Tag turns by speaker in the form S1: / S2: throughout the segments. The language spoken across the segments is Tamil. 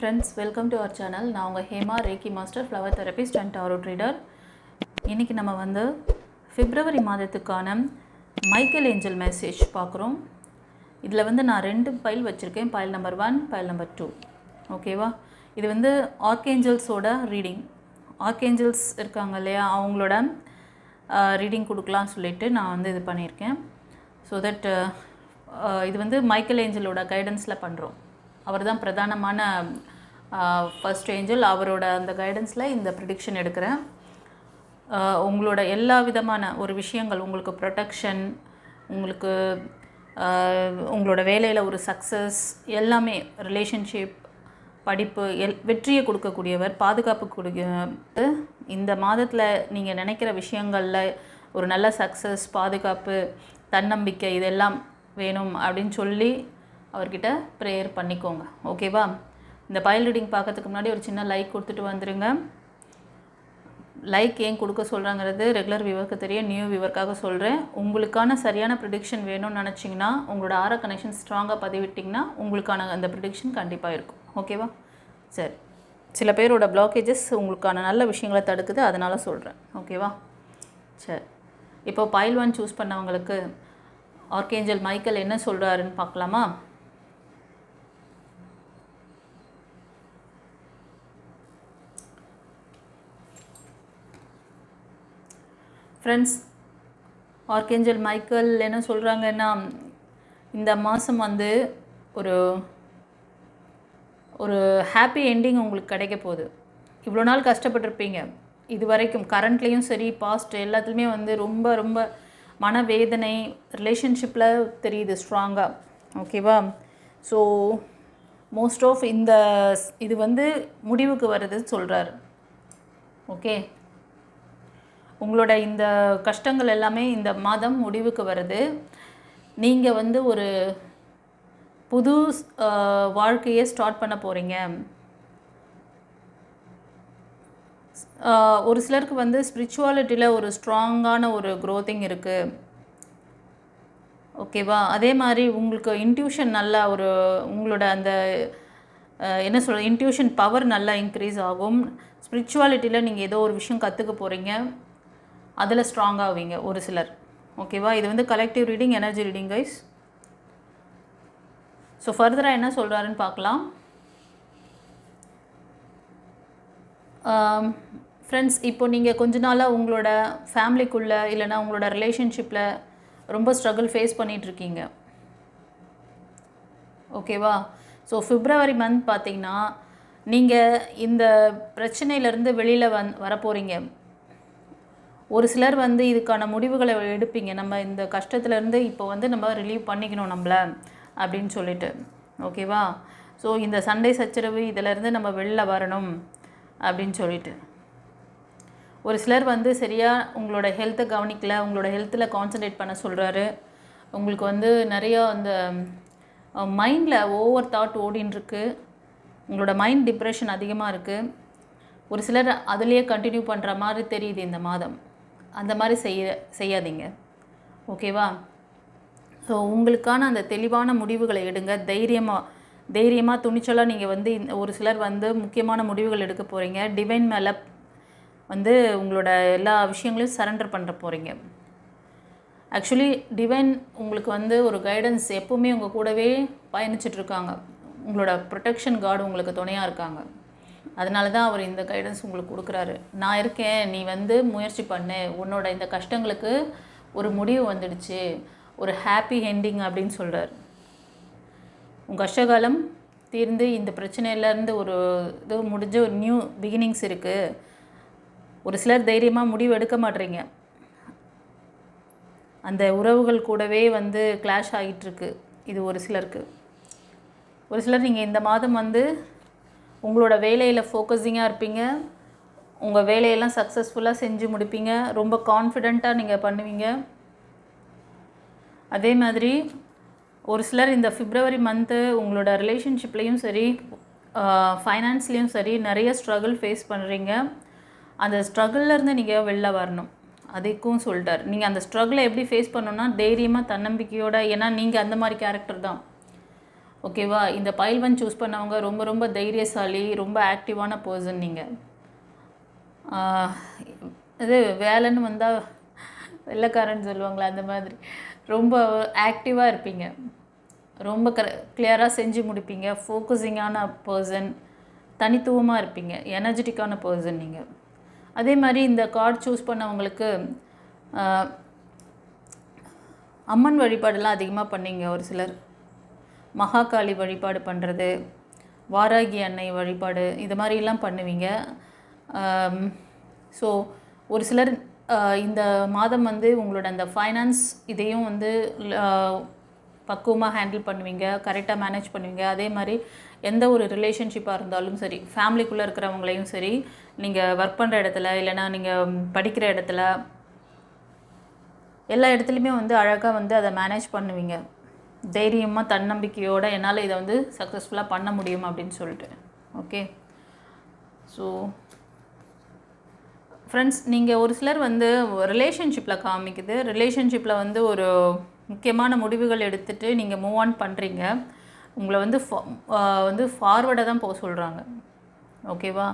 S1: Friends, welcome to our channel. நான் உங்கள் Hema reiki master, flower therapist and tarot reader. இன்றைக்கி நம்ம வந்து பிப்ரவரி மாதத்துக்கான மைக்கேல் ஏஞ்சல் மெசேஜ் பார்க்குறோம். இதில் வந்து நான் 2 பைல் வச்சுருக்கேன், பைல் நம்பர் 1, பைல் நம்பர் 2. ஓகேவா? இது வந்து ஆர்க்கேஞ்சல்ஸோட ரீடிங். ஆர்க்கேஞ்சல்ஸ் இருக்காங்க இல்லையா, அவங்களோட ரீடிங் கொடுக்கலான்னு சொல்லிவிட்டு நான் வந்து இது பண்ணியிருக்கேன். ஸோ தட் இது வந்து மைக்கேல் ஏஞ்சலோட கைடன்ஸில் பண்ணுறோம். அவர் தான் பிரதானமான ஃபர்ஸ்ட் ஏஞ்சல். அவரோட அந்த கைடன்ஸில் இந்த ப்ரிடிக்ஷன் எடுக்கிறேன். உங்களோட எல்லா விதமான ஒரு விஷயங்கள், உங்களுக்கு ப்ரொடெக்ஷன், உங்களுக்கு உங்களோட வேலையில் ஒரு சக்ஸஸ், எல்லாமே ரிலேஷன்ஷிப், படிப்பு, வெற்றியை கொடுக்கக்கூடியவர், பாதுகாப்பு கொடுக்க. இந்த மாதத்தில் நீங்கள் நினைக்கிற விஷயங்களில் ஒரு நல்ல சக்ஸஸ், பாதுகாப்பு, தன்னம்பிக்கை இதெல்லாம் வேணும் அப்படின்னு சொல்லி அவர்கிட்ட ப்ரேயர் பண்ணிக்கோங்க. ஓகேவா? இந்த பைல் ரீடிங் பார்க்கறதுக்கு முன்னாடி ஒரு சின்ன லைக் கொடுத்துட்டு வந்துடுங்க. லைக் ஏன் கொடுக்க சொல்கிறாங்கிறது ரெகுலர் வியூவருக்கு தெரியும், நியூ வியூவருக்காக சொல்கிறேன். உங்களுக்கான சரியான ப்ரிடிக்ஷன் வேணும்னு நினச்சிங்கன்னா, உங்களோட ஆரா கனெக்ஷன் ஸ்ட்ராங்காக பதிவிட்டிங்கன்னா உங்களுக்கான அந்த ப்ரிடிக்ஷன் கண்டிப்பாக இருக்கும். ஓகேவா? சரி, சில பேரோட பிளாக்கேஜஸ் உங்களுக்கான நல்ல விஷயங்களை தடுக்குது, அதனால் சொல்கிறேன். ஓகேவா? சரி, இப்போ பைல் 1 சூஸ் பண்ணவங்களுக்கு ஆர்க்கேஞ்சல் மைக்கேல் என்ன சொல்கிறாருன்னு பார்க்கலாமா? ஃப்ரெண்ட்ஸ், ஆர்க்கேஞ்சல் மைக்கேல் என்ன சொல்கிறாங்கன்னா, இந்த மாதம் வந்து ஒரு ஹாப்பி எண்டிங் உங்களுக்கு கிடைக்க போகுது. இவ்வளோ நாள் கஷ்டப்பட்டுருப்பீங்க, இது வரைக்கும் கரண்ட்லேயும் சரி பாஸ்ட் எல்லாத்துலேயுமே வந்து ரொம்ப ரொம்ப மனவேதனை ரிலேஷன்ஷிப்பில் தெரியுது ஸ்ட்ராங்காக. ஓகேவா? ஸோ மோஸ்ட் ஆஃப் இது வந்து முடிவுக்கு வருதுன்னு சொல்கிறாரு. ஓகே, உங்களோட இந்த கஷ்டங்கள் எல்லாமே இந்த மாதம் முடிவுக்கு வருது. நீங்கள் வந்து ஒரு புது வாழ்க்கையை ஸ்டார்ட் பண்ண போகிறீங்க. ஒரு சிலருக்கு வந்து ஸ்பிரிச்சுவாலிட்டியில் ஒரு ஸ்ட்ராங்கான ஒரு க்ரோத்திங் இருக்குது. ஓகேவா? அதே மாதிரி உங்களுக்கு இன்ட்யூஷன் நல்லா உங்களோட அந்த என்ன சொல்கிறது, இன்ட்யூஷன் பவர் நல்லா இன்க்ரீஸ் ஆகும். ஸ்பிரிச்சுவாலிட்டியில் நீங்கள் ஏதோ ஒரு விஷயம் கற்றுக்க போகிறீங்க, அதில் ஸ்ட்ராங்காகுவீங்க ஒரு சிலர். ஓகேவா? இது வந்து collective reading, energy reading guys. So ஃபர்தராக என்ன சொல்கிறாருன்னு பார்க்கலாம். ஃப்ரெண்ட்ஸ், இப்போ நீங்கள் கொஞ்ச நாளாக உங்களோட ஃபேமிலிக்குள்ளே இல்லைனா உங்களோட ரிலேஷன்ஷிப்பில் ரொம்ப ஸ்ட்ரகிள் ஃபேஸ் பண்ணிகிட்ருக்கீங்க. ஓகேவா? ஸோ பிப்ரவரி மந்த் பார்த்திங்கன்னா நீங்கள் இந்த பிரச்சனையிலேருந்து வெளியில் வரப்போகிறீங்க. ஒரு சிலர் வந்து இதுக்கான முடிவுகளை எடுப்பீங்க. நம்ம இந்த கஷ்டத்துலேருந்து இப்போ வந்து நம்ம ரிலீவ் பண்ணிக்கணும் நம்மளை அப்படின்னு சொல்லிட்டு. ஓகேவா? ஸோ இந்த சண்டை சச்சரவு இதிலேருந்து நம்ம வெளில வரணும் அப்படின்னு சொல்லிட்டு. ஒரு சிலர் வந்து சரியாக உங்களோட ஹெல்த்தை கவனிக்கல, உங்களோட ஹெல்த்தில் கான்சன்ட்ரேட் பண்ண சொல்கிறாரு. உங்களுக்கு வந்து நிறையா அந்த மைண்டில் ஓவர் தாட் ஓடின்ருக்கு. உங்களோட மைண்ட் டிப்ரெஷன் அதிகமாக இருக்குது. ஒரு சிலர் அதுலேயே கண்டினியூ பண்ணுற மாதிரி தெரியுது இந்த மாதம். அந்த மாதிரி செய்யாதீங்க. ஓகேவா? ஸோ உங்களுக்கான அந்த தெளிவான முடிவுகளை எடுங்க. தைரியமாக துணிச்சலாக நீங்கள் வந்து ஒரு சிலர் வந்து முக்கியமான முடிவுகள் எடுக்க போகிறீங்க. டிவைன் மேலே வந்து உங்களோட எல்லா விஷயங்களையும் சரண்டர் பண்ணுற போகிறீங்க. ஆக்சுவலி டிவைன் உங்களுக்கு வந்து ஒரு கைடன்ஸ் எப்போவுமே உங்கள் கூடவே பயணிச்சிட்ருக்காங்க. உங்களோட ப்ரொடெக்ஷன் கார்டு உங்களுக்கு துணையாக இருக்காங்க. அதனால தான் அவர் இந்த கைடன்ஸ் உங்களுக்கு கொடுக்குறாரு. நான் இருக்கேன், நீ வந்து முயற்சி பண்ணு, உன்னோட இந்த கஷ்டங்களுக்கு ஒரு முடிவு வந்துடுச்சு, ஒரு ஹாப்பி எண்டிங் அப்படின்னு சொல்கிறார். உங்கள் கஷ்டகாலம் தீர்ந்து இந்த பிரச்சனையிலேருந்து ஒரு இது முடிஞ்ச ஒரு நியூ பிகினிங்ஸ் இருக்குது. ஒரு சிலர் தைரியமாக முடிவு எடுக்க மாட்டேறீங்க. அந்த உறவுகள் கூடவே வந்து கிளாஷ் ஆகிட்டுருக்கு. இது ஒரு சிலருக்கு. ஒரு சிலர் நீங்கள் இந்த மாதம் வந்து உங்களோட வேலையில் ஃபோக்கஸிங்காக இருப்பீங்க. உங்கள் வேலையெல்லாம் சக்ஸஸ்ஃபுல்லாக செஞ்சு முடிப்பீங்க. ரொம்ப கான்ஃபிடெண்ட்டாக நீங்கள் பண்ணுவீங்க. அதே மாதிரி ஒரு சிலர் இந்த பிப்ரவரி மந்த்து உங்களோட ரிலேஷன்ஷிப்லேயும் சரி ஃபைனான்ஸ்லேயும் சரி நிறைய ஸ்ட்ரகிள் ஃபேஸ் பண்ணுறீங்க. அந்த ஸ்ட்ரகிள்லேருந்து நீங்கள் வெளில வரணும், அதுக்கும் சொல்லிட்டார். நீங்கள் அந்த ஸ்ட்ரகிளை எப்படி ஃபேஸ் பண்ணணுன்னா தைரியமாக தன்னம்பிக்கையோட, ஏன்னா நீங்கள் அந்த மாதிரி கேரக்டர் தான். ஓகேவா? இந்த பைல் 1 சூஸ் பண்ணவங்க ரொம்ப ரொம்ப தைரியசாலி, ரொம்ப ஆக்டிவான பர்சன் நீங்கள். இது வேலைன்னு வந்தால் வெள்ளைக்காரன்னு சொல்லுவாங்களே அந்த மாதிரி ரொம்ப ஆக்டிவாக இருப்பீங்க. ரொம்ப கிளியராக செஞ்சு முடிப்பீங்க. ஃபோக்கஸிங்கான பர்சன், தனித்துவமாக இருப்பீங்க, எனர்ஜெட்டிக்கான பர்சன் நீங்கள். அதே மாதிரி இந்த கார்டு சூஸ் பண்ணவங்களுக்கு அம்மன் வழிபாடெல்லாம் அதிகமாக பண்ணீங்க. ஒரு சிலர் மகாகாளி வழிபாடு பண்ணுறது, வாராகி அன்னை வழிபாடு, இது மாதிரிலாம் பண்ணுவீங்க. ஸோ ஒரு சிலர் இந்த மாதம் வந்து உங்களோட அந்த ஃபைனான்ஸ் இதையும் வந்து பக்குவமாக ஹேண்டில் பண்ணுவீங்க, கரெக்டாக மேனேஜ் பண்ணுவீங்க. அதே மாதிரி எந்த ஒரு ரிலேஷன்ஷிப்பாக இருந்தாலும் சரி, ஃபேமிலிக்குள்ளே இருக்கிறவங்களையும் சரி, நீங்கள் ஒர்க் பண்ணுற இடத்துல இல்லைனா நீங்கள் படிக்கிற இடத்துல எல்லா இடத்துலையுமே வந்து அழகாக வந்து அதை மேனேஜ் பண்ணுவீங்க. தைரியமாக தன்னம்பிக்கையோடு என்னால் இதை வந்து சக்ஸஸ்ஃபுல்லாக பண்ண முடியும் அப்படின்னு சொல்லிட்டு. ஓகே. ஸோ ஃப்ரெண்ட்ஸ், நீங்கள் ஒரு சிலர் வந்து ரிலேஷன்ஷிப்பில் காமிக்குது, ரிலேஷன்ஷிப்பில் வந்து ஒரு முக்கியமான முடிவுகள் எடுத்துகிட்டு நீங்கள் மூவ் ஆன் பண்ணுறீங்க. உங்களை வந்து ஃபார்வர்டாக தான் போக சொல்கிறாங்க. ஓகேவா?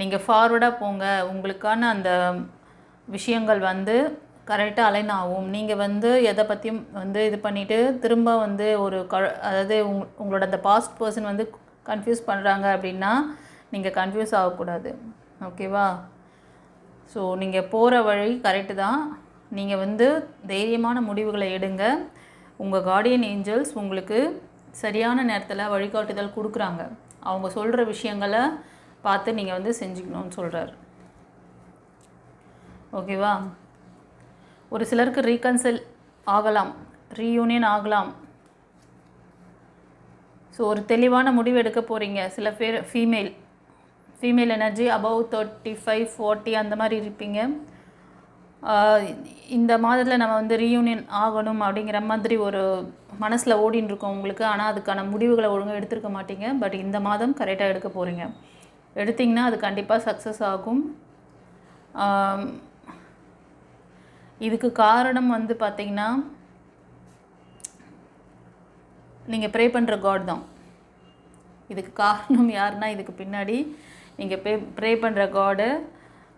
S1: நீங்கள் ஃபார்வர்டாக போங்க, உங்களுக்கான அந்த விஷயங்கள் வந்து கரெக்டாக அலைன் ஆகும். நீங்கள் வந்து எதை பற்றியும் வந்து இது பண்ணிவிட்டு திரும்ப வந்து ஒரு அதாவது உங்களோட அந்த பாஸ்ட் பர்சன் வந்து கன்ஃபியூஸ் பண்ணுறாங்க அப்படின்னா நீங்கள் கன்ஃபியூஸ் ஆகக்கூடாது. ஓகேவா? ஸோ நீங்கள் போகிற வழி கரெக்டு தான். நீங்கள் வந்து தைரியமான முடிவுகளை எடுங்க. உங்கள் கார்டியன் ஏஞ்சல்ஸ் உங்களுக்கு சரியான நேரத்தில் வழிகாட்டுதல் கொடுக்குறாங்க. அவங்க சொல்கிற விஷயங்களை பார்த்து நீங்கள் வந்து செஞ்சுக்கணும்னு சொல்கிறார். ஓகேவா? ஒரு சிலருக்கு ரீகன்சில் ஆகலாம், ரீயூனியன் ஆகலாம். ஸோ ஒரு தெளிவான முடிவு எடுக்க போகிறீங்க. சில பேர் ஃபீமேல் எனர்ஜி அபவ் 35-40 அந்த மாதிரி இருப்பீங்க. இந்த மாதத்தில் நம்ம வந்து ரீயூனியன் ஆகணும் அப்படிங்கிற மாதிரி ஒரு மனசில் ஓடின்னு இருக்கோம் உங்களுக்கு. ஆனால் அதுக்கான முடிவுகளை ஒழுங்காக எடுத்துருக்க மாட்டீங்க. பட் இந்த மாதம் கரெக்டாக எடுக்க போகிறீங்க. எடுத்திங்கன்னா அது கண்டிப்பாக சக்ஸஸ் ஆகும். இதுக்கு காரணம் வந்து பார்த்திங்கன்னா நீங்கள் ப்ரே பண்ணுற காட் தான். இதுக்கு காரணம் யாருன்னா, இதுக்கு பின்னாடி நீங்கள் ப்ரே பண்ணுற காடு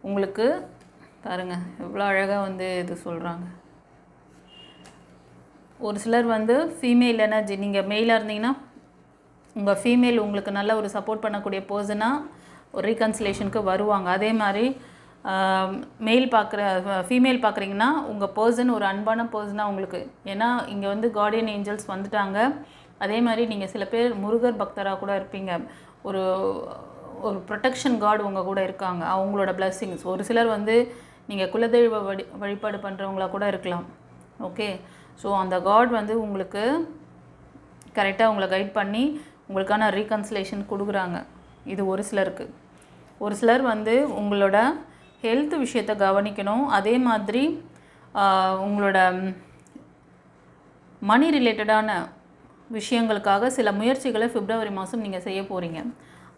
S1: உங்களுக்கு பாருங்கள் எவ்வளோ அழகாக வந்து இது சொல்கிறாங்க. ஒரு சிலர் வந்து ஃபீமேல் எனர்ஜி, நீங்கள் மெயிலாக இருந்தீங்கன்னா உங்கள் ஃபீமேல் உங்களுக்கு நல்ல ஒரு சப்போர்ட் பண்ணக்கூடிய பர்சனாக ஒரு ரீகன்சிலேஷனுக்கு வருவாங்க. அதே மாதிரி ஃபீமேல் பார்க்குறீங்கன்னா உங்கள் பர்சன் ஒரு அன்பான பர்சனாக உங்களுக்கு, ஏன்னா இங்கே வந்து கார்டியன் ஏஞ்சல்ஸ் வந்துட்டாங்க. அதே மாதிரி நீங்கள் சில பேர் முருகர் பக்தராக கூட இருப்பீங்க. ஒரு ஒரு ப்ரொடெக்ஷன் கார்டு உங்கள் கூட இருக்காங்க, அவங்களோட பிளெஸ்ஸிங்ஸ். ஒரு சிலர் வந்து நீங்கள் குலதெய்வ வழிபாடு பண்ணுறவங்களா கூட இருக்கலாம். ஓகே. ஸோ அந்த காட் வந்து உங்களுக்கு கரெக்டாக உங்களை கைட் பண்ணி உங்களுக்கான ரீகன்சிலேஷன் கொடுக்குறாங்க. இது ஒரு சிலருக்கு. ஒரு சிலர் வந்து உங்களோட ஹெல்த் விஷயத்தை கவனிக்கணும். அதே மாதிரி உங்களோட மணி ரிலேட்டடான விஷயங்களுக்காக சில முயற்சிகளை பிப்ரவரி மாதம் நீங்கள் செய்ய போகிறீங்க.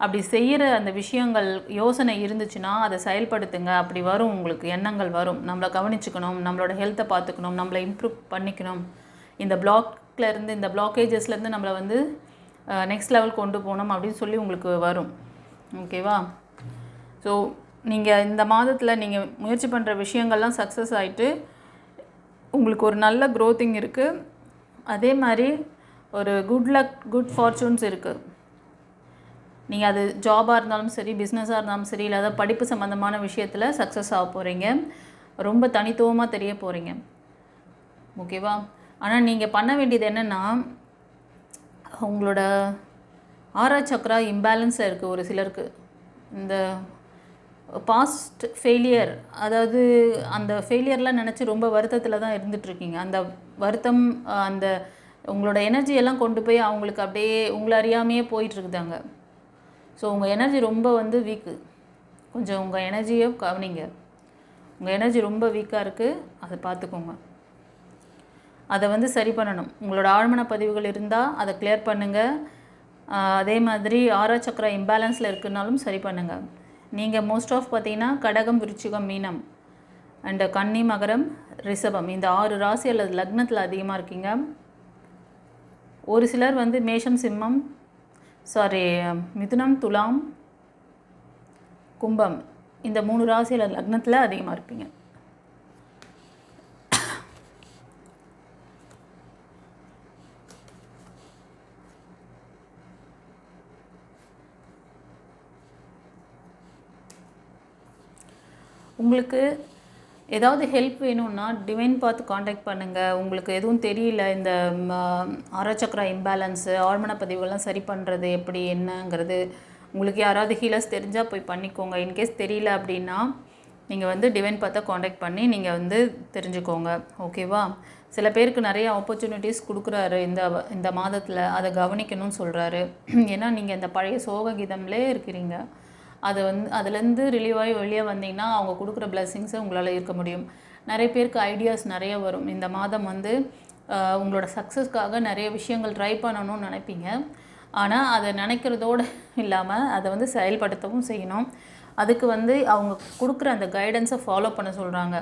S1: அப்படி செய்கிற அந்த விஷயங்கள் யோசனை இருந்துச்சுன்னா அதை செயல்படுத்துங்க. அப்படி வரும், உங்களுக்கு எண்ணங்கள் வரும். நம்மளை கவனிச்சுக்கணும், நம்மளோட ஹெல்த்தை பார்த்துக்கணும், நம்மளை இம்ப்ரூவ் பண்ணிக்கணும், இந்த பிளாக்லேருந்து இந்த பிளாக்கேஜஸ்லேருந்து நம்மளை வந்து நெக்ஸ்ட் லெவல் கொண்டு போகணும் அப்படின்னு சொல்லி உங்களுக்கு வரும். ஓகேவா? ஸோ நீங்கள் இந்த மாதத்தில் நீங்கள் முயற்சி பண்ணுற விஷயங்கள்லாம் சக்ஸஸ் ஆகிட்டு உங்களுக்கு ஒரு நல்ல க்ரோத்திங் இருக்குது. அதே மாதிரி ஒரு குட் லக், குட் ஃபார்ச்சூன்ஸ் இருக்குது. நீங்கள் அது ஜாபாக இருந்தாலும் சரி, பிஸ்னஸாக இருந்தாலும் சரி, இல்லாத படிப்பு சம்மந்தமான விஷயத்தில் சக்ஸஸ் ஆக போகிறீங்க. ரொம்ப தனித்துவமாக தெரிய போகிறீங்க. ஓகேவா? ஆனால் நீங்கள் பண்ண வேண்டியது என்னென்னா, உங்களோட ஆறாவது சக்ரா இம்பேலன்ஸாக இருக்குது. ஒரு சிலருக்கு இந்த பாஸ்ட் ஃபெயிலியர், அதாவது அந்த ஃபெயிலியர்லாம் நினச்சி ரொம்ப வருத்தத்தில் தான் இருந்துகிட்ருக்கீங்க. அந்த வருத்தம், அந்த உங்களோட எனர்ஜியெல்லாம் கொண்டு போய் அவங்களுக்கு அப்படியே உங்களை அறியாமையே போயிட்டுருக்குதாங்க. ஸோ உங்கள் எனர்ஜி ரொம்ப வந்து வீக்கு. கொஞ்சம் உங்கள் எனர்ஜியை கவனிங்க. உங்கள் எனர்ஜி ரொம்ப வீக்காக இருக்குது, அதை பார்த்துக்கோங்க. அதை வந்து சரி பண்ணணும். உங்களோட ஆழ்மன பதிவுகள் இருந்தால் அதை கிளியர் பண்ணுங்கள். அதே மாதிரி ஆறாவது சக்கரா இம்பேலன்ஸில் இருக்குனாலும் சரி பண்ணுங்கள். நீங்கள் மோஸ்ட் ஆஃப் பார்த்தீங்கன்னா கடகம், விருச்சிகம், மீனம் அண்ட் கன்னி, மகரம், ரிஷபம், இந்த 6 ராசி அல்லது லக்னத்தில் அதிகமாக இருக்கீங்க. ஒரு சிலர் வந்து மேஷம், சிம்மம், மிதுனம், துலாம், கும்பம் இந்த 3 ராசியில் லக்னத்தில் அதிகமாக இருப்பீங்க. உங்களுக்கு ஏதாவது ஹெல்ப் வேணும்னா டிவைன் பார்த்து காண்டாக்ட் பண்ணுங்கள். உங்களுக்கு எதுவும் தெரியல, இந்த ஆரோச்சக்ரா இம்பேலன்ஸு, ஆழ்மன பதிவுகள்லாம் சரி பண்ணுறது எப்படி என்னங்கிறது உங்களுக்கு யாராவது ஹீலர்ஸ் தெரிஞ்சால் போய் பண்ணிக்கோங்க. இன்கேஸ் தெரியல அப்படின்னா நீங்கள் வந்து டிவைன் பார்த்தா காண்டாக்ட் பண்ணி நீங்கள் வந்து தெரிஞ்சுக்கோங்க. ஓகேவா? சில பேருக்கு நிறைய ஆப்பர்ச்சுனிட்டிஸ் கொடுக்குறாரு இந்த மாதத்தில், அதை கவனிக்கணும்னு சொல்கிறாரு. ஏன்னா நீங்கள் இந்த பழைய சோக கீதம்லே இருக்கிறீங்க. அதை வந்து அதுலேருந்து ரிலீவ் ஆகி வெளியே வந்தீங்கன்னா அவங்க கொடுக்குற பிளெஸ்ஸிங்ஸை உங்களால் இருக்க முடியும். நிறைய பேருக்கு ஐடியாஸ் நிறைய வரும். இந்த மாதம் வந்து உங்களோட சக்ஸஸ்க்காக நிறைய விஷயங்கள் ட்ரை பண்ணணும்னு நினைப்பீங்க. ஆனால் அதை நினைக்கிறதோடு இல்லாமல் அதை வந்து செயல்படுத்தவும் செய்யணும். அதுக்கு வந்து அவங்க கொடுக்குற அந்த கைடன்ஸை ஃபாலோ பண்ண சொல்கிறாங்க.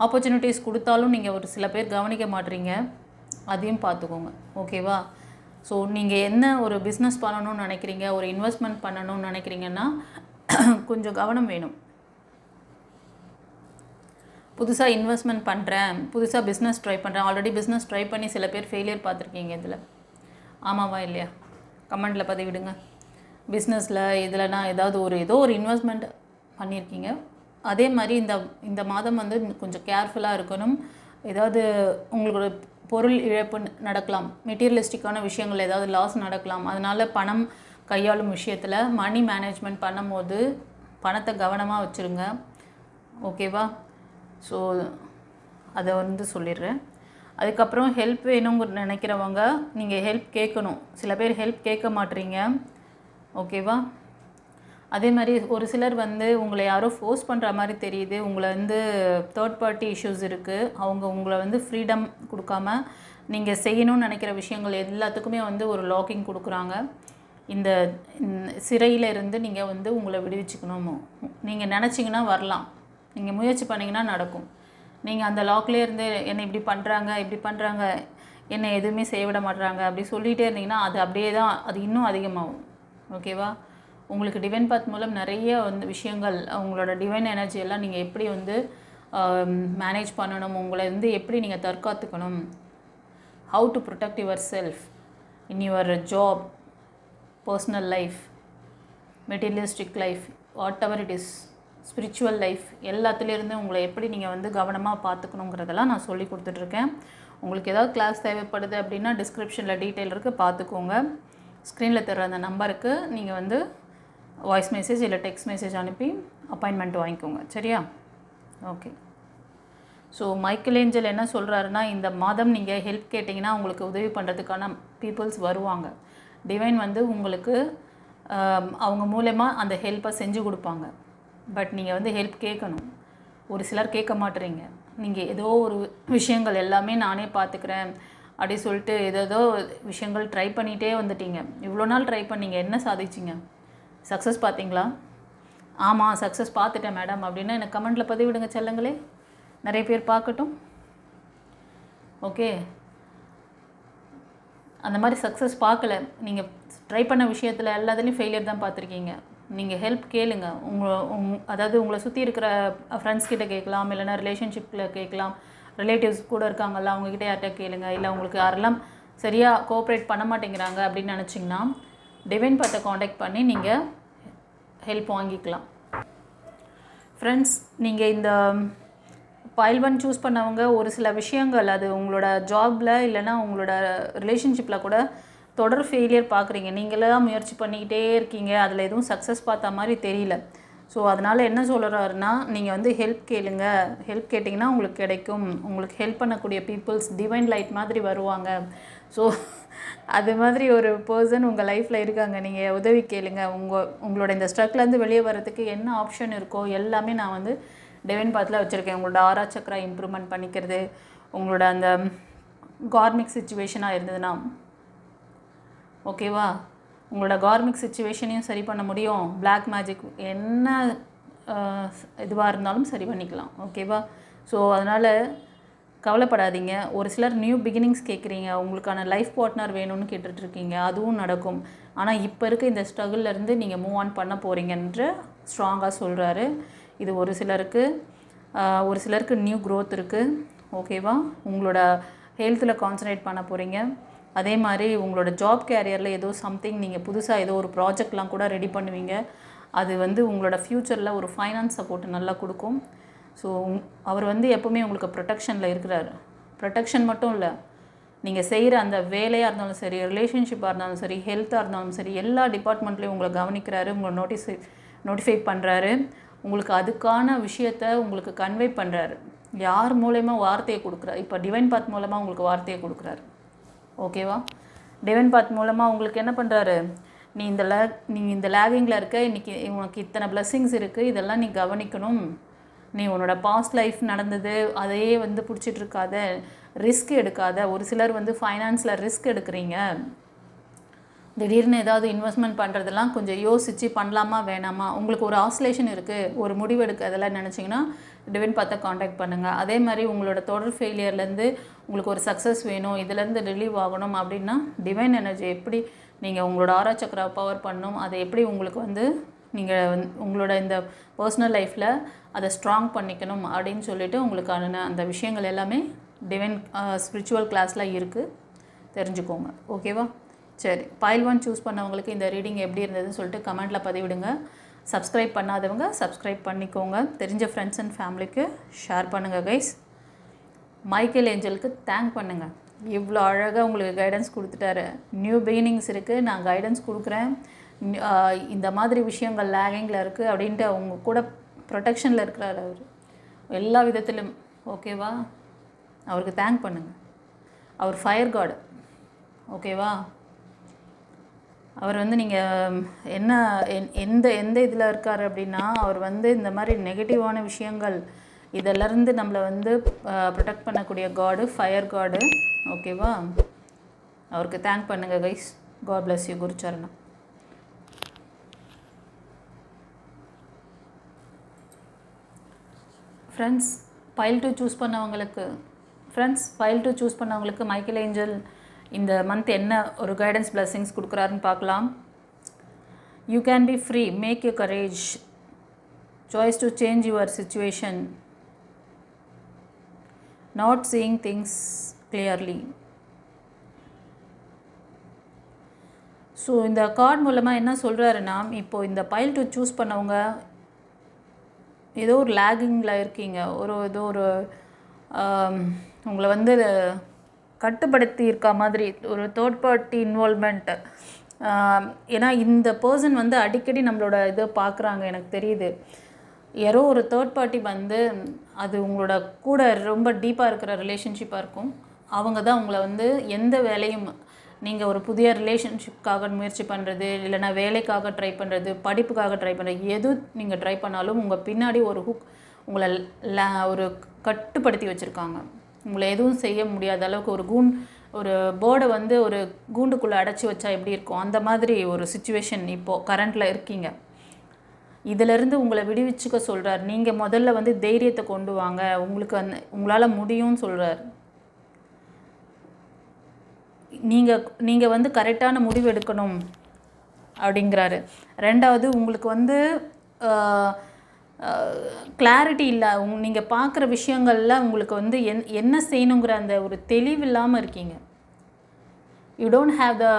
S1: ஆப்பர்ச்சுனிட்டிஸ் கொடுத்தாலும் நீங்கள் ஒரு சில பேர் கவனிக்க மாட்டீங்க, அதையும் பார்த்துக்கோங்க. ஓகேவா? ஸோ நீங்கள் என்ன ஒரு பிஸ்னஸ் பண்ணணும்னு நினைக்கிறீங்க, ஒரு இன்வெஸ்ட்மெண்ட் பண்ணணும்னு நினைக்கிறீங்கன்னா கொஞ்சம் கவனம் வேணும். புதுசாக இன்வெஸ்ட்மெண்ட் பண்ணுறேன், புதுசாக பிஸ்னஸ் ட்ரை பண்ணுறேன், ஆல்ரெடி பிஸ்னஸ் ட்ரை பண்ணி சில பேர் ஃபெயிலியர் பார்த்துருக்கீங்க. இதில் ஆமாவா இல்லையா? கமெண்டில் பதிவிடுங்க. பிஸ்னஸில் இதில் நான் ஏதோ ஒரு இன்வெஸ்ட்மெண்ட் பண்ணியிருக்கீங்க. அதே மாதிரி இந்த மாதம் வந்து கொஞ்சம் கேர்ஃபுல்லாக இருக்கணும். ஏதாவது உங்களோட பொருள் இழப்பு நடக்கலாம், மெட்டீரியலிஸ்டிக்கான விஷயங்கள் ஏதாவது லாஸ் நடக்கலாம். அதனால் பணம் கையாளும் விஷயத்தில் மணி மேனேஜ்மெண்ட் பண்ணும்போது பணத்தை கவனமாக வச்சுருங்க. ஓகேவா? ஸோ அதை வந்து சொல்லிடுறேன். அதுக்கப்புறம் ஹெல்ப் வேணும்னு நினைக்கிறவங்க நீங்கள் ஹெல்ப் கேட்கணும். சில பேர் ஹெல்ப் கேட்க மாட்டீங்க. ஓகேவா? அதே மாதிரி ஒரு சிலர் வந்து உங்களை யாரோ ஃபோர்ஸ் பண்ணுற மாதிரி தெரியுது. உங்களை வந்து தேர்ட் பார்ட்டி இஷ்யூஸ் இருக்குது. அவங்க உங்களை வந்து ஃப்ரீடம் கொடுக்காம நீங்கள் செய்யணும்னு நினைக்கிற விஷயங்கள் எல்லாத்துக்குமே வந்து ஒரு லாக்கிங் கொடுக்குறாங்க. இந்த சிறையில் இருந்து நீங்கள் வந்து உங்களை விடுவிச்சுக்கணும். நீங்கள் நினச்சிங்கன்னா வரலாம், நீங்கள் முயற்சி பண்ணிங்கன்னா நடக்கும். நீங்கள் அந்த லாக்லேயே இருந்து என்னை இப்படி பண்ணுறாங்க, என்னை எதுவுமே செய்ய விட மாட்டுறாங்க அப்படி சொல்லிகிட்டே இருந்தீங்கன்னா அது அப்படியே தான், அது இன்னும் அதிகமாகும். ஓகேவா? உங்களுக்கு டிவைன் பாத் மூலம் நிறைய வந்து விஷயங்கள், உங்களோட டிவைன் எனர்ஜி எல்லாம் நீங்கள் எப்படி வந்து மேனேஜ் பண்ணணும், உங்களை வந்து எப்படி நீங்கள் தற்காத்துக்கணும், how to protect yourself in your job, personal life, materialistic life, whatever it is, spiritual life, எல்லாத்துலேருந்து உங்களை எப்படி நீங்கள் வந்து கவனமாக பார்த்துக்கணுங்கிறதெல்லாம் நான் சொல்லி கொடுத்துட்ருக்கேன். உங்களுக்கு ஏதாவது கிளாஸ் தேவைப்படுது அப்படின்னா டிஸ்கிரிப்ஷனில் டீட்டெயில் இருக்குது, பார்த்துக்கோங்க. ஸ்க்ரீனில் தர்ற அந்த நம்பருக்கு நீங்கள் வந்து வாய்ஸ் மெசேஜ் இல்லை டெக்ஸ்ட் மெசேஜ் அனுப்பி அப்பாயின்மெண்ட் வாங்கிக்கோங்க. சரியா? ஓகே. ஸோ மைக்கேல் ஏஞ்சல் என்ன சொல்கிறாருன்னா, இந்த மாதம் நீங்கள் ஹெல்ப் கேட்டிங்கன்னா உங்களுக்கு உதவி பண்ணுறதுக்கான பீப்புள்ஸ் வருவாங்க. டிவைன் வந்து உங்களுக்கு அவங்க மூலமா அந்த ஹெல்ப்பை செஞ்சு கொடுப்பாங்க. பட் நீங்கள் வந்து ஹெல்ப் கேட்கணும். ஒரு சிலர் கேட்க மாட்டுறீங்க. நீங்கள் ஏதோ ஒரு விஷயங்கள் எல்லாமே நானே பார்த்துக்கிறேன் அப்படி சொல்லிட்டு ஏதோ விஷயங்கள் ட்ரை பண்ணிகிட்டே வந்துட்டீங்க. இவ்வளோ நாள் ட்ரை பண்ணீங்க, என்ன சாதிச்சிங்க? சக்ஸஸ் பார்த்தீங்களா? ஆமாம், சக்ஸஸ் பார்த்துட்டேன் மேடம் அப்படின்னா எனக்கு கமெண்ட்டில் பதிவிடுங்க செல்லங்களே, நிறைய பேர் பார்க்கட்டும். ஓகே, அந்த மாதிரி சக்ஸஸ் பார்க்கல, நீங்கள் ட்ரை பண்ண விஷயத்தில் எல்லாத்துலேயும் ஃபெயிலியர் தான் பார்த்துருக்கீங்க. நீங்கள் ஹெல்ப் கேளுங்க. அதாவது உங்களை சுற்றி இருக்கிற ஃப்ரெண்ட்ஸ்கிட்ட கேட்கலாம், இல்லைன்னா ரிலேஷன்ஷிப்பில் கேட்கலாம், ரிலேட்டிவ்ஸ் கூட இருக்காங்கல்ல அவங்கக்கிட்ட யார்கிட்ட கேளுங்க. இல்லை உங்களுக்கு யாரெல்லாம் சரியாக கோஆப்ரேட் பண்ண மாட்டேங்கிறாங்க அப்படின்னு நினச்சிங்கன்னா டிவைன் பார்த்த காண்டாக்ட் பண்ணி நீங்கள் ஹெல்ப் வாங்கிக்கலாம். ஃப்ரெண்ட்ஸ், நீங்கள் இந்த பைல் 1 சூஸ் பண்ணவங்க ஒரு சில விஷயங்கள், அது உங்களோட ஜாபில் இல்லைன்னா உங்களோட ரிலேஷன்ஷிப்பில் கூட தொடர் ஃபெயிலியர் பார்க்குறீங்க. நீங்களாக முயற்சி பண்ணிக்கிட்டே இருக்கீங்க, அதில் எதுவும் சக்ஸஸ் பார்த்த மாதிரி தெரியல. ஸோ அதனால் என்ன சொல்கிறாருன்னா, நீங்கள் வந்து ஹெல்ப் கேளுங்க. ஹெல்ப் கேட்டிங்கன்னா உங்களுக்கு கிடைக்கும். உங்களுக்கு ஹெல்ப் பண்ணக்கூடிய பீப்புள்ஸ் டிவைன் லைட் மாதிரி வருவாங்க. ஸோ அது மாதிரி ஒரு பர்சன் உங்கள் லைஃப்பில் இருக்காங்க. நீங்கள் உதவி கேளுங்க. உங்களோட இந்த ஸ்ட்ரக்லேருந்து வெளியே வர்றதுக்கு என்ன ஆப்ஷன் இருக்கோ எல்லாமே நான் வந்து டிவைன் பாத்தில் வச்சுருக்கேன். உங்களோட ஆரா சக்ரா இம்ப்ரூவ்மெண்ட் பண்ணிக்கிறது, உங்களோட அந்த கார்மிக் சிச்சுவேஷனாக இருந்ததுன்னா ஓகேவா, உங்களோட கார்மிக் சிச்சுவேஷனையும் சரி பண்ண முடியும். பிளாக் மேஜிக் என்ன இதுவாக இருந்தாலும் சரி பண்ணிக்கலாம். ஓகேவா? ஸோ அதனால் கவலைப்படாதீங்க. ஒரு சிலர் நியூ பிகினிங்ஸ் கேட்குறீங்க, உங்களுக்கான லைஃப் பார்ட்னர் வேணும்னு கேட்டுட்ருக்கீங்க, அதுவும் நடக்கும். ஆனால் இப்போ இருக்க இந்த ஸ்ட்ரகிள்லேருந்து நீங்கள் மூவ் ஆன் பண்ண போகிறீங்கன்ற ஸ்ட்ராங்காக சொல்கிறாரு. இது ஒரு சிலருக்கு நியூ க்ரோத் இருக்குது. ஓகேவா? உங்களோட ஹெல்த்தில் கான்சன்ட்ரேட் பண்ண போகிறீங்க. அதே மாதிரி உங்களோட ஜாப் கேரியரில் ஏதோ சம்திங் நீங்கள் புதுசாக ஏதோ ஒரு ப்ராஜெக்ட்லாம் கூட ரெடி பண்ணுவீங்க. அது உங்களோட ஃப்யூச்சரில் ஒரு ஃபைனான்ஸ் சப்போர்ட் நல்லா கொடுக்கும். ஸோ அவர் எப்போவுமே உங்களுக்கு ப்ரொடெக்ஷனில் இருக்கிறார். ப்ரொடெக்ஷன் மட்டும் இல்லை, நீங்கள் செய்கிற அந்த வேலையாக இருந்தாலும் சரி, ரிலேஷன்ஷிப்பாக இருந்தாலும் சரி, ஹெல்த்தாக இருந்தாலும் சரி, எல்லா டிபார்ட்மெண்ட்லேயும் உங்களை கவனிக்கிறாரு, உங்களை நோட்டிஃபை பண்ணுறாரு. உங்களுக்கு அதுக்கான விஷயத்தை உங்களுக்கு கன்வே பண்ணுறாரு. யார் மூலயமா வார்த்தையை கொடுக்குறாரு? இப்போ டிவைன் பாத் மூலமாக உங்களுக்கு வார்த்தையை கொடுக்குறாரு. ஓகேவா? டிவைன் பாத் மூலமாக உங்களுக்கு என்ன பண்ணுறாரு? நீ இந்த லேகிங்கில் இருக்க, இன்றைக்கி உனக்கு இத்தனை பிளெஸ்ஸிங்ஸ் இருக்குது, இதெல்லாம் நீ கவனிக்கணும். நீ உன்னோட பாஸ்ட் லைஃப் நடந்தது அதையே பிடிச்சிட்ருக்காத, ரிஸ்க் எடுக்காத. ஒரு சிலர் ஃபைனான்ஸில் ரிஸ்க் எடுக்கிறீங்க. திடீர்னு ஏதாவது இன்வெஸ்ட்மெண்ட் பண்ணுறதெல்லாம் கொஞ்சம் யோசித்து பண்ணலாமா வேணாமா, உங்களுக்கு ஒரு ஆசிலேஷன் இருக்குது, ஒரு முடிவு எடுக்க அதெல்லாம் நினச்சிங்கன்னா டிவைன் பார்த்த காண்டாக்ட் பண்ணுங்கள். அதே மாதிரி உங்களோட தொடர் ஃபெயிலியர்லேருந்து உங்களுக்கு ஒரு சக்ஸஸ் வேணும், இதிலேருந்து ரிலீவ் ஆகணும் அப்படின்னா டிவைன் எனர்ஜி எப்படி நீங்கள் உங்களோட ஆரா சக்கரா பவர் பண்ணணும், அதை எப்படி உங்களுக்கு நீங்கள் உங்களோட இந்த பர்சனல் லைஃப்பில் அதை ஸ்ட்ராங் பண்ணிக்கணும் அப்படின்னு சொல்லிவிட்டு உங்களுக்கான அந்த விஷயங்கள் எல்லாமே டிவைன் ஸ்பிரிச்சுவல் கிளாஸில் இருக்குது, தெரிஞ்சுக்கோங்க. ஓகேவா? சரி, பைல் 1 சூஸ் பண்ணவங்களுக்கு இந்த ரீடிங் எப்படி இருந்ததுன்னு சொல்லிட்டு கமெண்ட்டில் பதிவிடுங்க. சப்ஸ்கிரைப் பண்ணாதவங்க சப்ஸ்கிரைப் பண்ணிக்கோங்க. தெரிஞ்ச ஃப்ரெண்ட்ஸ் அண்ட் ஃபேமிலிக்கு ஷேர் பண்ணுங்கள் கைஸ். மைக்கேல் ஏஞ்சலுக்கு தேங்க் பண்ணுங்கள். இவ்வளோ அழகாக உங்களுக்கு கைடன்ஸ் கொடுத்துட்டாரு. நியூ பிகினிங்ஸ் இருக்குது, நான் கைடன்ஸ் கொடுக்குறேன், இந்த மாதிரி விஷயங்கள் லேகிங்கில் இருக்குது அப்படின்ட்டு அவங்க கூட ப்ரொடெக்ஷனில் இருக்கிறார் அவர் எல்லா விதத்திலும். ஓகேவா? அவருக்கு தேங்க் பண்ணுங்கள். அவர் ஃபயர் காட். ஓகேவா? அவர் நீங்கள் என்ன எந்த இதில் இருக்கார் அப்படின்னா, அவர் இந்த மாதிரி நெகட்டிவான விஷயங்கள் இதிலேருந்து நம்மளை ப்ரொடெக்ட் பண்ணக்கூடிய காடு, ஃபயர் காடு. ஓகேவா? அவருக்கு தேங்க் பண்ணுங்கள் கைஸ். God bless you. குருச்சரணம். ஃப்ரெண்ட்ஸ், பைல் 2 சூஸ் பண்ணவங்களுக்கு மைக்கேல் ஏஞ்சல் இந்த மந்த் என்ன ஒரு கைடன்ஸ் பிளெஸிங்ஸ் கொடுக்குறாருன்னு பார்க்கலாம். You can be free, make you courage, choice to change your situation, not seeing things clearly. So இந்த கார்டு மூலமாக என்ன சொல்கிறாருன்னா, இப்போது இந்த பைல் 2 சூஸ் பண்ணவங்க ஏதோ ஒரு லேகிங்கில் இருக்கீங்க, ஏதோ ஒரு உங்களை கட்டுப்படுத்தி இருக்க மாதிரி ஒரு தேர்ட் பார்ட்டி இன்வால்மெண்ட்டு. ஏன்னா இந்த பர்சன் அடிக்கடி நம்மளோட இதை பார்க்குறாங்க, எனக்கு தெரியுது. யாரோ ஒரு தேர்ட் பார்ட்டி அது உங்களோட கூட ரொம்ப டீப்பாக இருக்கிற ரிலேஷன்ஷிப்பாக இருக்கும். அவங்க தான் உங்களை எந்த வேலையும், நீங்கள் ஒரு புதிய ரிலேஷன்ஷிப்காக முயற்சி பண்ணுறது, இல்லைனா வேலைக்காக ட்ரை பண்ணுறது, படிப்புக்காக ட்ரை பண்ணுறது, எது நீங்கள் ட்ரை பண்ணாலும் உங்கள் பின்னாடி ஒரு உங்களை ஒரு கட்டுப்படுத்தி வச்சுருக்காங்க. உங்களை எதுவும் செய்ய முடியாத அளவுக்கு ஒரு பேர்டை ஒரு கூண்டுக்குள்ளே அடைச்சி வச்சா எப்படி இருக்கும், அந்த மாதிரி ஒரு சிச்சுவேஷன் இப்போது கரண்டில் இருக்கீங்க. இதிலேருந்து உங்களை விடுவிச்சுக்க சொல்கிறார். நீங்கள் முதல்ல தைரியத்தை கொண்டு வாங்க, உங்களால் முடியும்னு சொல்கிறார். நீங்கள் கரெக்டான முடிவு எடுக்கணும் அப்படிங்கிறாரு. ரெண்டாவது, உங்களுக்கு கிளாரிட்டி இல்லை, நீங்கள் பார்க்குற விஷயங்களில் உங்களுக்கு என்ன செய்யணுங்கிற அந்த ஒரு தெளிவு இல்லாமல் இருக்கீங்க. You don't have the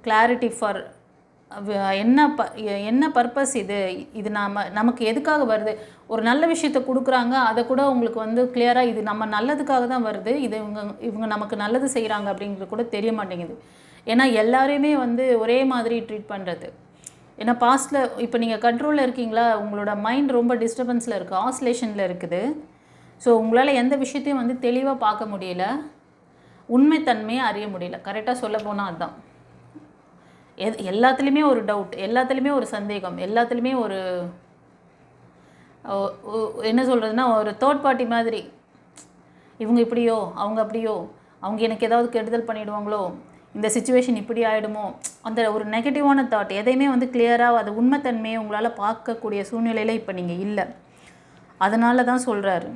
S1: clarity for என்ன பர்பஸ் இது நமக்கு எதுக்காக வருது. ஒரு நல்ல விஷயத்தை கொடுக்குறாங்க, அதை கூட உங்களுக்கு கிளியராக இது நம்ம நல்லதுக்காக தான் வருது, இது இவங்க நமக்கு நல்லது செய்கிறாங்க அப்படிங்கிறது கூட தெரிய மாட்டேங்குது. ஏன்னா எல்லாரையுமே ஒரே மாதிரி ட்ரீட் பண்ணுறது. ஏன்னா பாஸ்ட்டில் இப்போ நீங்கள் கண்ட்ரோலில் இருக்கீங்களா, உங்களோட மைண்ட் ரொம்ப டிஸ்டர்பன்ஸில் இருக்குது, ஆசிலேஷனில் இருக்குது. ஸோ உங்களால் எந்த விஷயத்தையும் தெளிவாக பார்க்க முடியல, உண்மைத்தன்மையை அறிய முடியல. கரெக்டாக சொல்ல போனால் அதுதான். எல்லாத்துலேயுமே ஒரு டவுட், எல்லாத்துலேயுமே ஒரு சந்தேகம், எல்லாத்துலேயுமே ஒரு என்ன சொல்கிறதுனா ஒரு தேர்ட் பார்ட்டி மாதிரி. இவங்க இப்படியோ, அவங்க அப்படியோ, அவங்க எனக்கு ஏதாவது கெடுதல் பண்ணிவிடுவாங்களோ, இந்த சிச்சுவேஷன் இப்படி ஆகிடுமோ, அந்த ஒரு நெகட்டிவான தாட் எதையுமே கிளியராக அது உண்மைத்தன்மையை உங்களால் பார்க்கக்கூடிய சூழ்நிலையில் இப்போ நீங்கள் இல்லை. அதனால தான் சொல்கிறாரு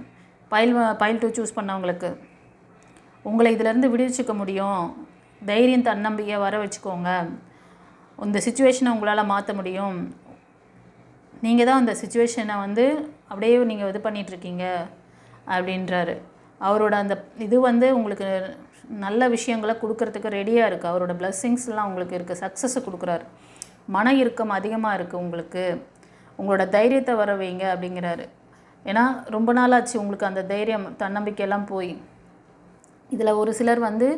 S1: பைல் 2 சூஸ் பண்ணவங்களுக்கு உங்களை இதிலேருந்து விடுவிச்சுக்க முடியும். தைரியம் தன்னம்பிக்கையை வர வச்சுக்கோங்க. இந்த சுச்சுவேஷனை உங்களால் மாற்ற முடியும். நீங்கள் தான் அந்த சுச்சுவேஷனை வந்து அப்படியே நீங்கள் இது பண்ணிகிட்ருக்கீங்க அப்படின்றாரு. அவரோட அந்த இது வந்து உங்களுக்கு நல்ல விஷயங்களை கொடுக்கறதுக்கு ரெடியாக இருக்குது. அவரோட பிளெஸ்ஸிங்ஸ்லாம் உங்களுக்கு இருக்குது. சக்ஸஸை கொடுக்குறாரு. மன இறுக்கம் அதிகமாக இருக்குது உங்களுக்கு. உங்களோட தைரியத்தை வர வைங்க அப்படிங்கிறாரு. ஏன்னா ரொம்ப நாளாச்சு உங்களுக்கு அந்த தைரியம் தன்னம்பிக்கையெல்லாம் போய். இதில் ஒரு சிலர் வந்து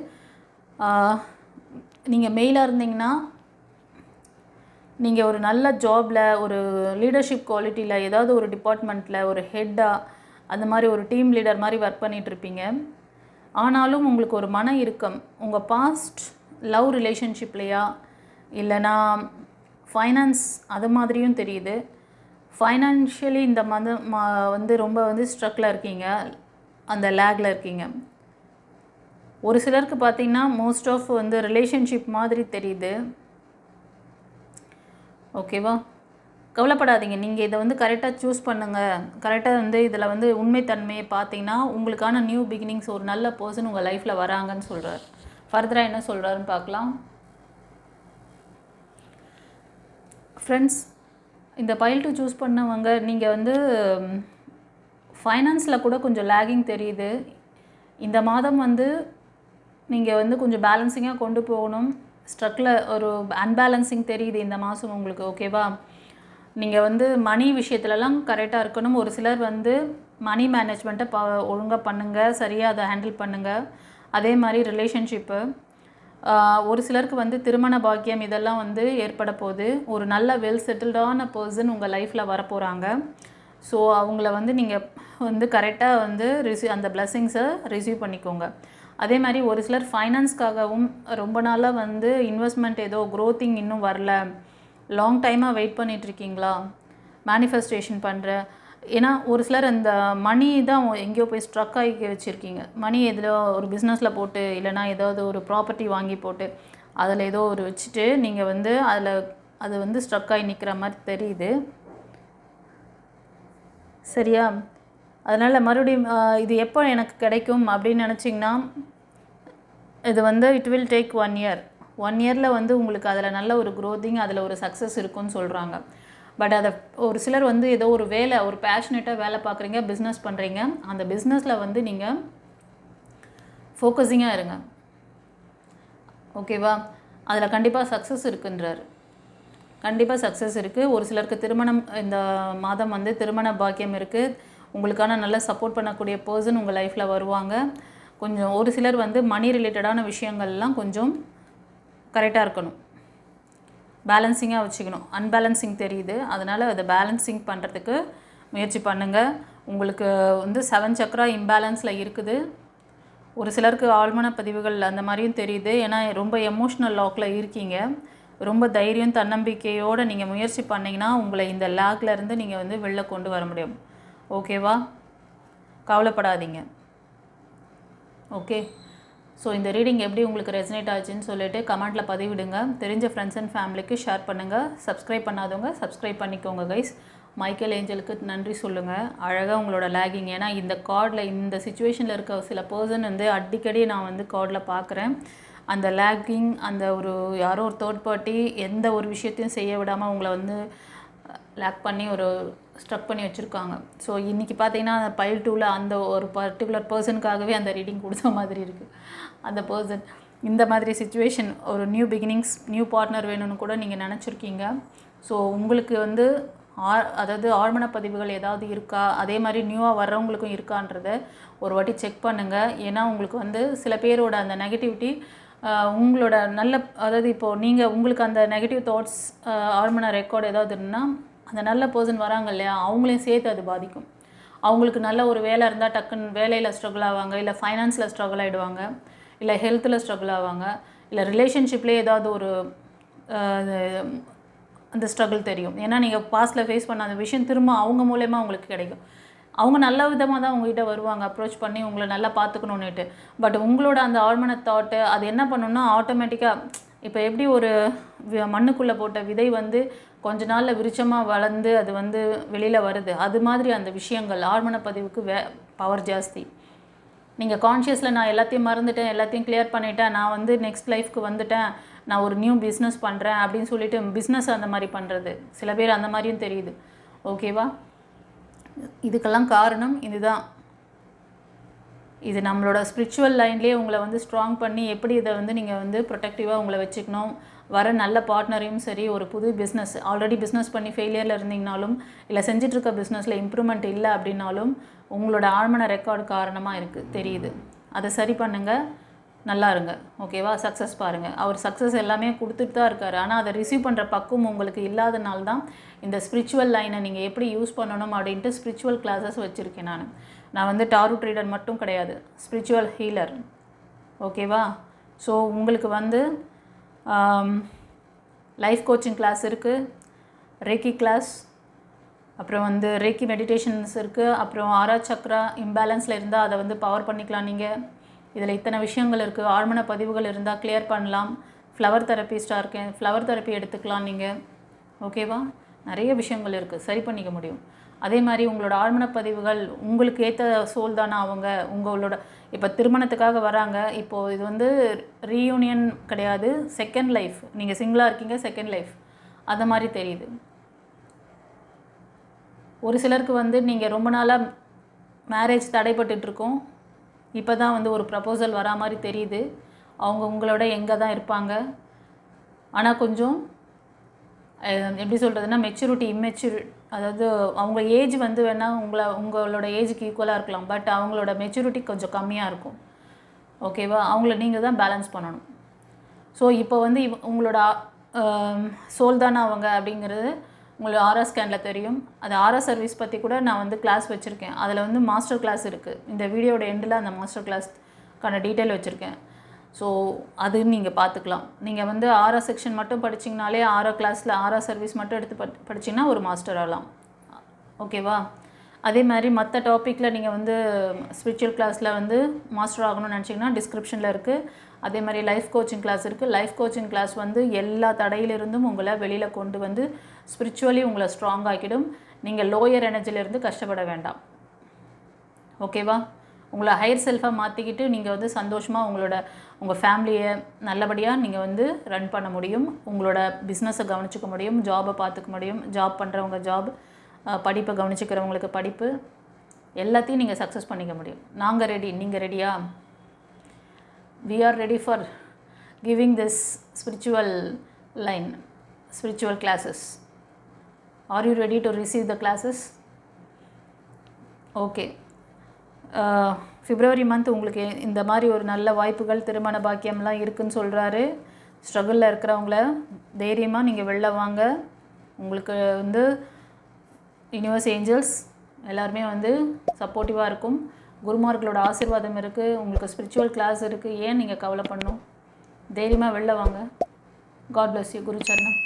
S1: நீங்கள் மெயிலாக இருந்தீங்கன்னா நீங்கள் ஒரு நல்ல ஜாபில், ஒரு லீடர்ஷிப் குவாலிட்டியில், ஏதாவது ஒரு டிபார்ட்மெண்ட்டில் ஒரு ஹெட்டாக அந்த மாதிரி ஒரு டீம் லீடர் மாதிரி ஒர்க் பண்ணிகிட்ருப்பீங்க. ஆனாலும் உங்களுக்கு ஒரு மன இறுக்கம் உங்கள் பாஸ்ட் லவ் ரிலேஷன்ஷிப்லையா இல்லைனா ஃபைனான்ஸ் அது மாதிரியும் தெரியுது. ஃபைனான்ஷியலி இந்த வந்து ரொம்ப வந்து ஸ்ட்ரக்கில் இருக்கீங்க, அந்த லேக்கில் இருக்கீங்க. ஒரு சிலருக்கு பார்த்திங்கன்னா மோஸ்ட் ஆஃப் வந்து ரிலேஷன்ஷிப் மாதிரி தெரியுது. ஓகேவா? கவலைப்படாதீங்க. நீங்கள் இதை வந்து கரெக்டாக சூஸ் பண்ணுங்கள். கரெக்டாக வந்து இதில் வந்து உண்மைத்தன்மையை பார்த்தீங்கன்னா உங்களுக்கான நியூ பிகினிங்ஸ் ஒரு நல்ல பர்சன் உங்கள் லைஃப்பில் வராங்கன்னு சொல்கிறார். ஃபர்தராக என்ன சொல்கிறாருன்னு பார்க்கலாம். ஃப்ரெண்ட்ஸ், இந்த பைல் டூ சூஸ் பண்ணவங்க நீங்கள் வந்து ஃபைனான்ஸில் கூட கொஞ்சம் லேகிங் தெரியுது. இந்த மாதம் வந்து நீங்கள் வந்து கொஞ்சம் பேலன்சிங்காக கொண்டு போகணும். ஸ்ட்ரக்கில் ஒரு அன்பேலன்சிங் தெரியுது இந்த மாதம் உங்களுக்கு. ஓகேவா? நீங்கள் வந்து மணி விஷயத்துலலாம் கரெக்டாக இருக்கணும். ஒரு சிலர் வந்து மணி மேனேஜ்மெண்ட்டை ஒழுங்காக பண்ணுங்கள், சரியாக அதை ஹேண்டில் பண்ணுங்கள். அதே மாதிரி ரிலேஷன்ஷிப்பு, ஒரு சிலருக்கு வந்து திருமண பாக்கியம் இதெல்லாம் வந்து ஏற்பட போகுது. ஒரு நல்ல வெல் செட்டில்டான பர்சன் உங்கள் லைஃப்பில் வரப்போகிறாங்க. ஸோ அவங்கள வந்து நீங்கள் வந்து கரெக்டாக வந்து அந்த பிளெஸ்ஸிங்ஸை ரிசீவ் பண்ணிக்கோங்க. அதே மாதிரி ஒரு சிலர் ஃபைனான்ஸ்க்காகவும் ரொம்ப நாளாக வந்து இன்வெஸ்ட்மெண்ட் ஏதோ க்ரோத்திங் இன்னும் வரல, லாங் டைமாக வெயிட் பண்ணிகிட்ருக்கீங்களா, மேனிஃபெஸ்டேஷன் பண்ணுற. ஏன்னா ஒரு சிலர் அந்த மணி தான் எங்கேயோ போய் ஸ்ட்ரக் ஆகி வச்சுருக்கீங்க. மணி எதில் ஒரு பிஸ்னஸில் போட்டு இல்லைனா ஏதாவது ஒரு ப்ராப்பர்ட்டி வாங்கி போட்டு அதில் ஏதோ ஒரு வச்சுட்டு நீங்கள் வந்து அது வந்து ஸ்ட்ரக் ஆகி நிற்கிற மாதிரி தெரியுது. சரியா? அதனால் மறுபடியும் இது எப்போ எனக்கு கிடைக்கும் அப்படின்னு நினச்சிங்கன்னா, இது வந்து இட் வில் டேக் 1 year. 1 yearல் வந்து உங்களுக்கு அதில் நல்ல ஒரு க்ரோத்திங், அதில் ஒரு சக்ஸஸ் இருக்குன்னு சொல்கிறாங்க. பட் அதை ஒரு சிலர் வந்து ஏதோ ஒரு வேலை, ஒரு பேஷனேட்டாக வேலை பார்க்குறீங்க, பிஸ்னஸ் பண்ணுறீங்க. அந்த பிஸ்னஸில் வந்து நீங்கள் ஃபோக்கஸிங்காக இருங்க. ஓகேவா? அதில் கண்டிப்பாக சக்ஸஸ் இருக்குன்றார். கண்டிப்பாக சக்ஸஸ் இருக்குது. ஒரு சிலருக்கு திருமணம் இந்த மாதம் வந்து திருமண பாக்கியம் இருக்குது. உங்களுக்கான நல்ல சப்போர்ட் பண்ணக்கூடிய பர்சன் உங்கள் லைஃப்பில் வருவாங்க. கொஞ்சம் ஒரு சிலர் வந்து மணி ரிலேட்டடான விஷயங்கள்லாம் கொஞ்சம் கரெக்டாக இருக்கணும், பேலன்சிங்காக வச்சுக்கணும். அன்பேலன்சிங் தெரியுது, அதனால் அதை பேலன்சிங் பண்ணுறதுக்கு முயற்சி பண்ணுங்கள். உங்களுக்கு வந்து 7 சக்ரா இம்பேலன்ஸில் இருக்குது. ஒரு சிலருக்கு ஆழ்மன பதிவுகள் அந்த மாதிரியும் தெரியுது. ஏன்னா ரொம்ப எமோஷ்னல் லாக்கில் இருக்கீங்க. ரொம்ப தைரியம் தன்னம்பிக்கையோடு நீங்கள் முயற்சி பண்ணிங்கன்னா உங்களை இந்த லாக்லேருந்து நீங்கள் வந்து வெளில கொண்டு வர முடியும். ஓகேவா? கவலைப்படாதீங்க. ஓகே. ஸோ இந்த ரீடிங் எப்படி உங்களுக்கு ரெசனேட் ஆச்சுன்னு சொல்லிட்டு கமெண்ட்டில் பதிவிடுங்க. தெரிஞ்ச ஃப்ரெண்ட்ஸ் அண்ட் ஃபேமிலிக்கு ஷேர் பண்ணுங்கள். சப்ஸ்கிரைப் பண்ணாதவங்க சப்ஸ்கிரைப் பண்ணிக்கோங்க கைஸ். மைக்கேல் ஏஞ்சலுக்கு நன்றி சொல்லுங்கள். அழகாக உங்களோட லேகிங், ஏன்னா இந்த கார்டில் இந்த சுச்சுவேஷனில் இருக்க சில பர்சன் வந்து அடிக்கடி நான் வந்து கார்டில் பார்க்குறேன். அந்த லேகிங், அந்த ஒரு யாரோ ஒரு தேர்ட் பார்ட்டி எந்த ஒரு விஷயத்தையும் செய்ய விடாமல் உங்களை வந்து லேக் பண்ணி ஒரு ஸ்ட்ரக் பண்ணி வச்சுருக்காங்க. ஸோ இன்றைக்கி பார்த்தீங்கன்னா அந்த பைல் டூவில் அந்த ஒரு பர்டிகுலர் பர்சனுக்காகவே அந்த ரீடிங் கொடுத்த மாதிரி இருக்குது. அந்த பர்சன் இந்த மாதிரி சிச்சுவேஷன், ஒரு நியூ பிகினிங்ஸ், நியூ பார்ட்னர் வேணும்னு கூட நீங்கள் நினச்சிருக்கீங்க. ஸோ உங்களுக்கு வந்து அதாவது ஆழ்மன பதிவுகள் ஏதாவது இருக்கா, அதே மாதிரி நியூவாக வர்றவங்களுக்கும் இருக்கான்றத ஒரு வாட்டி செக் பண்ணுங்கள். ஏன்னா உங்களுக்கு வந்து சில பேரோட அந்த நெகட்டிவிட்டி உங்களோட நல்ல, அதாவது இப்போது நீங்கள் உங்களுக்கு அந்த நெகட்டிவ் தாட்ஸ் ஆழ்மன ரெக்கார்டு ஏதாவது இருந்தால் அந்த நல்ல பர்சன் வராங்க இல்லையா, அவங்களையும் சேர்த்து அது பாதிக்கும். அவங்களுக்கு நல்ல ஒரு வேலை இருந்தால் டக்குன்னு வேலையில் ஸ்ட்ரகிள் ஆவாங்க, இல்லை ஃபைனான்ஸில் ஸ்ட்ரகிள் ஆகிடுவாங்க, இல்லை ஹெல்த்தில் ஸ்ட்ரகிள் ஆவாங்க, இல்லை ரிலேஷன்ஷிப்லேயே ஏதாவது ஒரு அந்த ஸ்ட்ரகிள் தெரியும். ஏன்னா நீங்கள் பாஸ்ட்டில் ஃபேஸ் பண்ண அந்த விஷயம் திரும்ப அவங்க மூலயமா உங்களுக்கு கிடைக்கும். அவங்க நல்ல விதமாக தான் உங்கள்கிட்ட வருவாங்க, அப்ரோச் பண்ணி உங்களை நல்லா பார்த்துக்கணுன்னுட்டு. பட் உங்களோட அந்த ஆழ்மன தாட்டு அது என்ன பண்ணுன்னா ஆட்டோமேட்டிக்காக, இப்போ எப்படி ஒரு மண்ணுக்குள்ளே போட்ட விதை வந்து கொஞ்ச நாளில் விருட்சமாக வளர்ந்து அது வந்து வெளியில் வருது, அது மாதிரி அந்த விஷயங்கள் ஆழ்மன பதிவுக்கு பவர் ஜாஸ்தி. நீங்கள் கான்ஷியஸில் நான் எல்லாத்தையும் மறந்துட்டேன், எல்லாத்தையும் கிளியர் பண்ணிட்டேன், நான் வந்து நெக்ஸ்ட் லைஃப்க்கு வந்துட்டேன், நான் ஒரு நியூ பிஸ்னஸ் பண்ணுறேன் அப்படின்னு சொல்லிட்டு பிஸ்னஸ் அந்த மாதிரி பண்ணுறது சில பேர் அந்த மாதிரியும் தெரியுது. ஓகேவா? இதுக்கெல்லாம் காரணம் இதுதான். இது நம்மளோட ஸ்பிரிச்சுவல் லைன்லேயே உங்களை வந்து ஸ்ட்ராங் பண்ணி எப்படி இதை வந்து நீங்கள் வந்து ப்ரொடெக்டிவாக உங்களை வச்சுக்கணும், வர நல்ல பார்ட்னரையும் சரி, ஒரு புது பிஸ்னஸ் ஆல்ரெடி பிஸ்னஸ் பண்ணி ஃபெயிலியரில் இருந்தீங்கனாலும் இல்லை செஞ்சிட்ருக்க பிஸ்னஸில் இம்ப்ரூவ்மெண்ட் இல்லை அப்படின்னாலும் உங்களோட ஆழ்மன ரெக்கார்டு காரணமாக இருக்குது தெரியுது. அதை சரி பண்ணுங்கள், நல்லா இருங்க. ஓகேவா? சக்ஸஸ் பாருங்கள். அவர் சக்ஸஸ் எல்லாமே கொடுத்துட்டு தான் இருக்கார். ஆனால் அதை ரிசீவ் பண்ணுற பக்குவம் உங்களுக்கு இல்லாதனால தான் இந்த ஸ்பிரிச்சுவல் லைனை நீங்கள் எப்படி யூஸ் பண்ணணும் அப்படின்ட்டு ஸ்பிரிச்சுவல் கிளாஸஸ் வச்சுருக்கேன். நான் வந்து டாரட் ரீடர் மட்டும் கிடையாது, ஸ்பிரிச்சுவல் ஹீலர். ஓகேவா? ஸோ உங்களுக்கு வந்து லைஃப் கோச்சிங் கிளாஸ் இருக்குது, ரேக்கி கிளாஸ், அப்புறம் வந்து ரேக்கி மெடிடேஷன்ஸ் இருக்குது, அப்புறம் ஆரா சக்ரா இம்பேலன்ஸில் இருந்தால் அதை வந்து பவர் பண்ணிக்கலாம். நீங்கள் இதில் இத்தனை விஷயங்கள் இருக்குது. ஆழ்மன பதிவுகள் இருந்தால் கிளியர் பண்ணலாம். ஃப்ளவர் தெரப்பிஸ்டாக இருக்கேன், ஃப்ளவர் தெரப்பி எடுத்துக்கலாம் நீங்கள். ஓகேவா? நிறைய விஷயங்கள் இருக்குது, சரி பண்ணிக்க முடியும். அதே மாதிரி உங்களோட ஆழ்மன பதிவுகள் உங்களுக்கு ஏற்ற சோல் தானே அவங்க. உங்களோட இப்போ திருமணத்துக்காக வராங்க, இப்போது இது வந்து ரீயூனியன் கிடையாது, செகண்ட் லைஃப். நீங்கள் சிங்கிளாக இருக்கீங்க, செகண்ட் லைஃப் அந்த மாதிரி தெரியுது. ஒரு சிலருக்கு வந்து நீங்கள் ரொம்ப நாளாக மேரேஜ் தடைப்பட்டுருக்கோம், இப்போ தான் வந்து ஒரு ப்ரப்போசல் வரா மாதிரி தெரியுது. அவங்க உங்களோட எங்கே தான் இருப்பாங்க, ஆனால் கொஞ்சம் எப்படி சொல்கிறதுனா மெச்சூரிட்டி அதாவது அவங்க ஏஜ் வந்து வேணால் உங்களோட ஏஜுக்கு ஈக்குவலாக இருக்கலாம், பட் அவங்களோட மெச்சூரிட்டி கொஞ்சம் கம்மியாக இருக்கும். ஓகேவா? அவங்கள நீங்கள் தான் பேலன்ஸ் பண்ணணும். ஸோ இப்போ வந்து உங்களோட சோல் தானே அவங்க அப்படிங்கிறது உங்களுக்கு ஆரா ஸ்கேனில் தெரியும். அது ஆரா சர்வீஸ் பற்றி கூட நான் வந்து கிளாஸ் வச்சுருக்கேன். அதில் வந்து மாஸ்டர் கிளாஸ் இருக்குது. இந்த வீடியோட எண்டில் அந்த மாஸ்டர் கிளாஸ்க்கான டீட்டெயில் வச்சுருக்கேன். ஸோ அது நீங்கள் பார்த்துக்கலாம். நீங்கள் வந்து ஆரா செக்ஷன் மட்டும் படிச்சிங்கனாலே ஆரா கிளாஸில் ஆரா சர்வீஸ் மட்டும் எடுத்து படிச்சிங்கன்னா ஒரு மாஸ்டர் ஆகலாம். ஓகேவா? அதே மாதிரி மற்ற டாப்பிக்கில் நீங்கள் வந்து ஸ்பிரிச்சுவல் கிளாஸில் வந்து மாஸ்டர் ஆகணும்னு நினச்சிங்கன்னா டிஸ்கிரிப்ஷனில் இருக்குது. அதே மாதிரி லைஃப் கோச்சிங் கிளாஸ் இருக்குது. லைஃப் கோச்சிங் கிளாஸ் வந்து எல்லா தடையிலிருந்தும் உங்களை வெளியில் கொண்டு வந்து ஸ்பிரிச்சுவலி உங்களை ஸ்ட்ராங் ஆக்கிடும். நீங்கள் லோயர் எனர்ஜிலேருந்து கஷ்டப்பட வேண்டாம். ஓகேவா? உங்களை ஹையர் செல்ஃபாக மாற்றிக்கிட்டு நீங்கள் வந்து சந்தோஷமாக உங்கள் ஃபேமிலியை நல்லபடியாக நீங்கள் வந்து ரன் பண்ண முடியும். உங்களோட பிஸ்னஸை கவனிச்சிக்க முடியும், ஜாபை பார்த்துக்க முடியும், ஜாப் பண்ணுறவங்க ஜாப், படிப்பை கவனிச்சிக்கிறவங்களுக்கு படிப்பு, எல்லாத்தையும் நீங்கள் சக்ஸஸ் பண்ணிக்க முடியும். நாங்கள் ரெடி, நீங்கள் ரெடியா? We are ready for giving this spiritual line, spiritual classes. Are you ready to receive the classes? Okay. February month உங்களுக்கு இந்த மாதிரி ஒரு நல்ல வாய்ப்புகள், திருமண பாக்கியம்லாம் இருக்குன்னு சொல்கிறாரு. ஸ்ட்ரகிளில் இருக்கிறவங்கள தைரியமாக நீங்கள் வெளில வாங்க. உங்களுக்கு வந்து யூனிவர்ஸ் ஏஞ்சல்ஸ் எல்லாருமே வந்து சப்போர்ட்டிவாக இருக்கும். குருமார்களோட ஆசீர்வாதம் இருக்குது. உங்களுக்கு ஸ்பிரிச்சுவல் கிளாஸ் இருக்குது. ஏன் நீங்கள் கவலை பண்ணணும்? தைரியமாக வெளில வாங்க. God bless you. குரு சரணம்.